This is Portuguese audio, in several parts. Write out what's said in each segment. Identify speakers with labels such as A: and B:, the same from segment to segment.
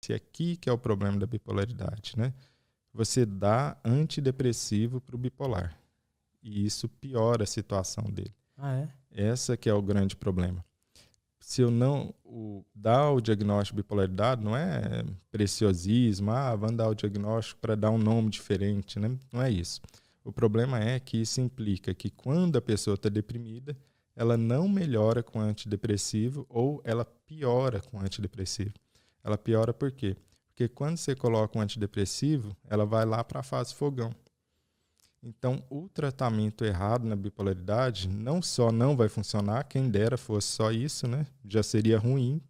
A: Esse aqui que é o problema da bipolaridade, né? Você dá antidepressivo para o bipolar. E isso piora a situação dele.
B: Ah, é?
A: Essa que é o grande problema. Se eu não dar o diagnóstico de bipolaridade, não é preciosismo, vamos dar o diagnóstico para dar um nome diferente, né? Não é isso. O problema é que isso implica que quando a pessoa está deprimida, ela não melhora com antidepressivo ou ela piora com antidepressivo. Ela piora por quê? Porque quando você coloca um antidepressivo, ela vai lá para a fase fogão. Então, o tratamento errado na bipolaridade não só não vai funcionar, quem dera fosse só isso, né? Já seria ruim,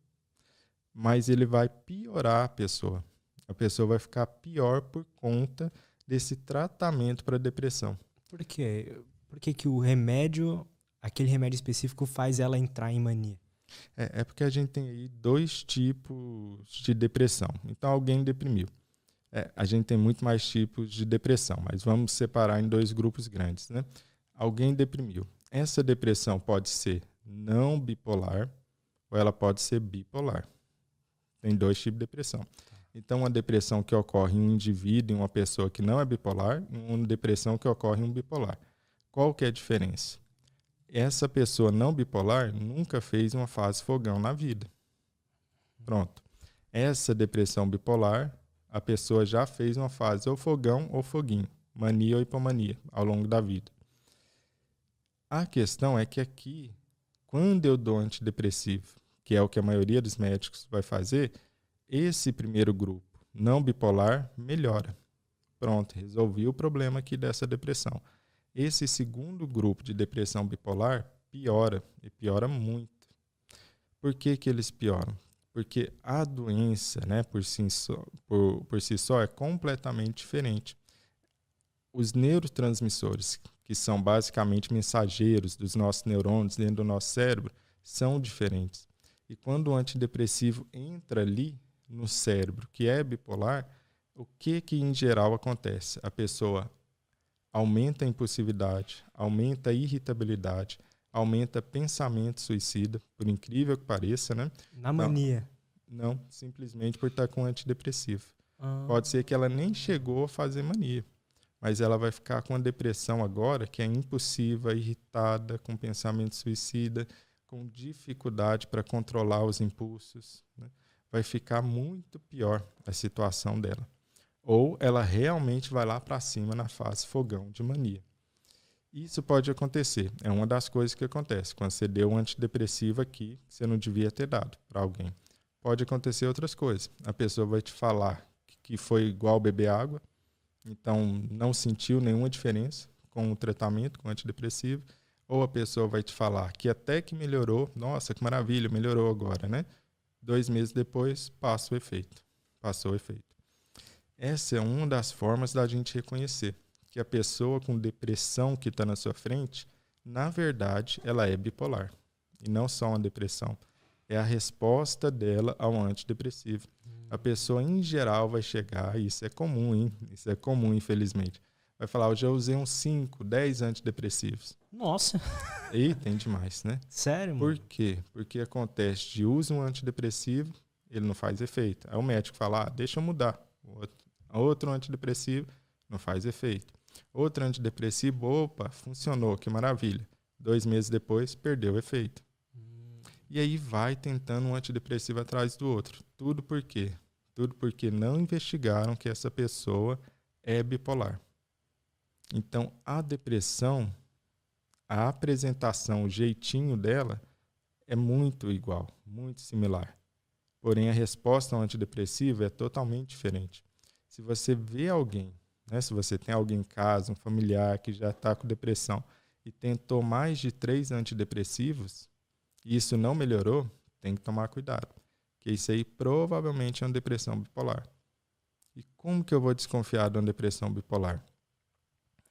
A: mas ele vai piorar a pessoa. A pessoa vai ficar pior por conta desse tratamento para depressão.
B: Por quê? Por que o remédio, aquele remédio específico, faz ela entrar em mania?
A: É porque a gente tem aí 2 tipos de depressão. Então, alguém deprimiu. A gente tem muito mais tipos de depressão, mas vamos separar em 2 grupos grandes, né? Alguém deprimiu. Essa depressão pode ser não bipolar ou ela pode ser bipolar. Tem 2 tipos de depressão. Então, uma depressão que ocorre em um indivíduo, em uma pessoa que não é bipolar, e uma depressão que ocorre em um bipolar. Qual que é a diferença? Essa pessoa não bipolar nunca fez uma fase fogão na vida. Pronto. Essa depressão bipolar, a pessoa já fez uma fase ou fogão ou foguinho, mania ou hipomania, ao longo da vida. A questão é que aqui, quando eu dou antidepressivo, que é o que a maioria dos médicos vai fazer, esse primeiro grupo, não bipolar, melhora. Pronto, resolvi o problema aqui dessa depressão. Esse segundo grupo de depressão bipolar piora, e piora muito. Por que eles pioram? Porque a doença, né, por si só, é completamente diferente. Os neurotransmissores, que são basicamente mensageiros dos nossos neurônios dentro do nosso cérebro, são diferentes. E quando o antidepressivo entra ali no cérebro, que é bipolar, o que em geral acontece? A pessoa aumenta a impulsividade, aumenta a irritabilidade, aumenta pensamento suicida, por incrível que pareça, né?
B: Na mania?
A: Não, simplesmente por estar com antidepressivo. Pode ser que ela nem chegou a fazer mania, mas ela vai ficar com a depressão agora, que é impulsiva, irritada, com pensamento suicida, com dificuldade para controlar os impulsos, né? Vai ficar muito pior a situação dela. Ou ela realmente vai lá para cima na fase fogão de mania. Isso pode acontecer. É uma das coisas que acontece. Quando você deu um antidepressivo aqui, você não devia ter dado para alguém. Pode acontecer outras coisas. A pessoa vai te falar que foi igual beber água, então não sentiu nenhuma diferença com o tratamento, com o antidepressivo. Ou a pessoa vai te falar que até que melhorou, nossa, que maravilha, melhorou agora, né? 2 meses depois, passa o efeito. Passou o efeito. Essa é uma das formas da gente reconhecer que a pessoa com depressão que está na sua frente, na verdade, ela é bipolar. E não só uma depressão. É a resposta dela ao antidepressivo. A pessoa, em geral, vai chegar, e isso é comum, hein? Isso é comum, infelizmente. Vai falar, eu já usei uns 5, 10 antidepressivos.
B: Nossa!
A: E tem demais, né?
B: Sério,
A: Por
B: mano?
A: quê? Porque acontece de usa um antidepressivo, ele não faz efeito. Aí o médico fala, deixa eu mudar. Outro antidepressivo, não faz efeito. Outro antidepressivo, opa, funcionou, que maravilha. 2 meses depois, perdeu o efeito. E aí vai tentando um antidepressivo atrás do outro. Tudo por quê? Tudo porque não investigaram que essa pessoa é bipolar. Então, a depressão, a apresentação, o jeitinho dela é muito igual, muito similar. Porém, a resposta ao antidepressivo é totalmente diferente. Se você vê alguém, né, se você tem alguém em casa, um familiar que já está com depressão e tentou mais de 3 antidepressivos e isso não melhorou, tem que tomar cuidado. Porque isso aí provavelmente é uma depressão bipolar. E como que eu vou desconfiar de uma depressão bipolar?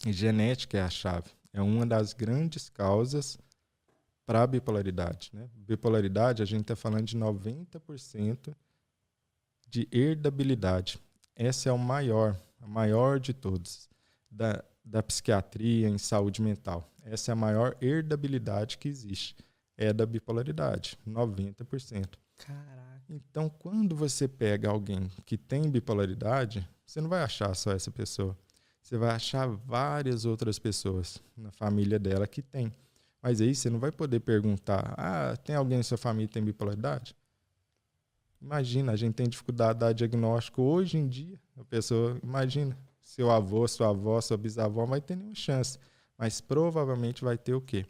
A: Genética é a chave. É uma das grandes causas para a bipolaridade, né? Bipolaridade, a gente está falando de 90% de herdabilidade. Essa é a maior de todos, da psiquiatria em saúde mental. Essa é a maior herdabilidade que existe. É da bipolaridade, 90%.
B: Caraca.
A: Então, quando você pega alguém que tem bipolaridade, você não vai achar só essa pessoa. Você vai achar várias outras pessoas na família dela que tem. Mas aí você não vai poder perguntar, tem alguém na sua família que tem bipolaridade? Imagina, a gente tem dificuldade de dar diagnóstico hoje em dia. A pessoa, imagina, seu avô, sua avó, sua bisavó não vai ter nenhuma chance. Mas provavelmente vai ter o quê?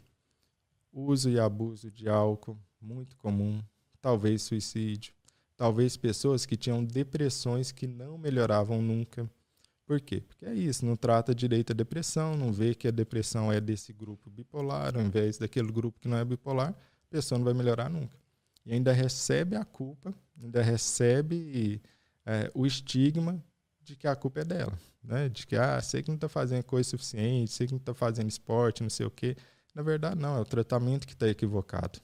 A: Uso e abuso de álcool, muito comum. Talvez suicídio. Talvez pessoas que tinham depressões que não melhoravam nunca. Por quê? Porque é isso, não trata direito a depressão, não vê que a depressão é desse grupo bipolar, ao invés daquele grupo que não é bipolar, a pessoa não vai melhorar nunca. E ainda recebe a culpa, ainda recebe o estigma de que a culpa é dela. Né? De que, sei que não está fazendo coisa suficiente, sei que não está fazendo esporte, não sei o quê. Na verdade, não, é o tratamento que está equivocado.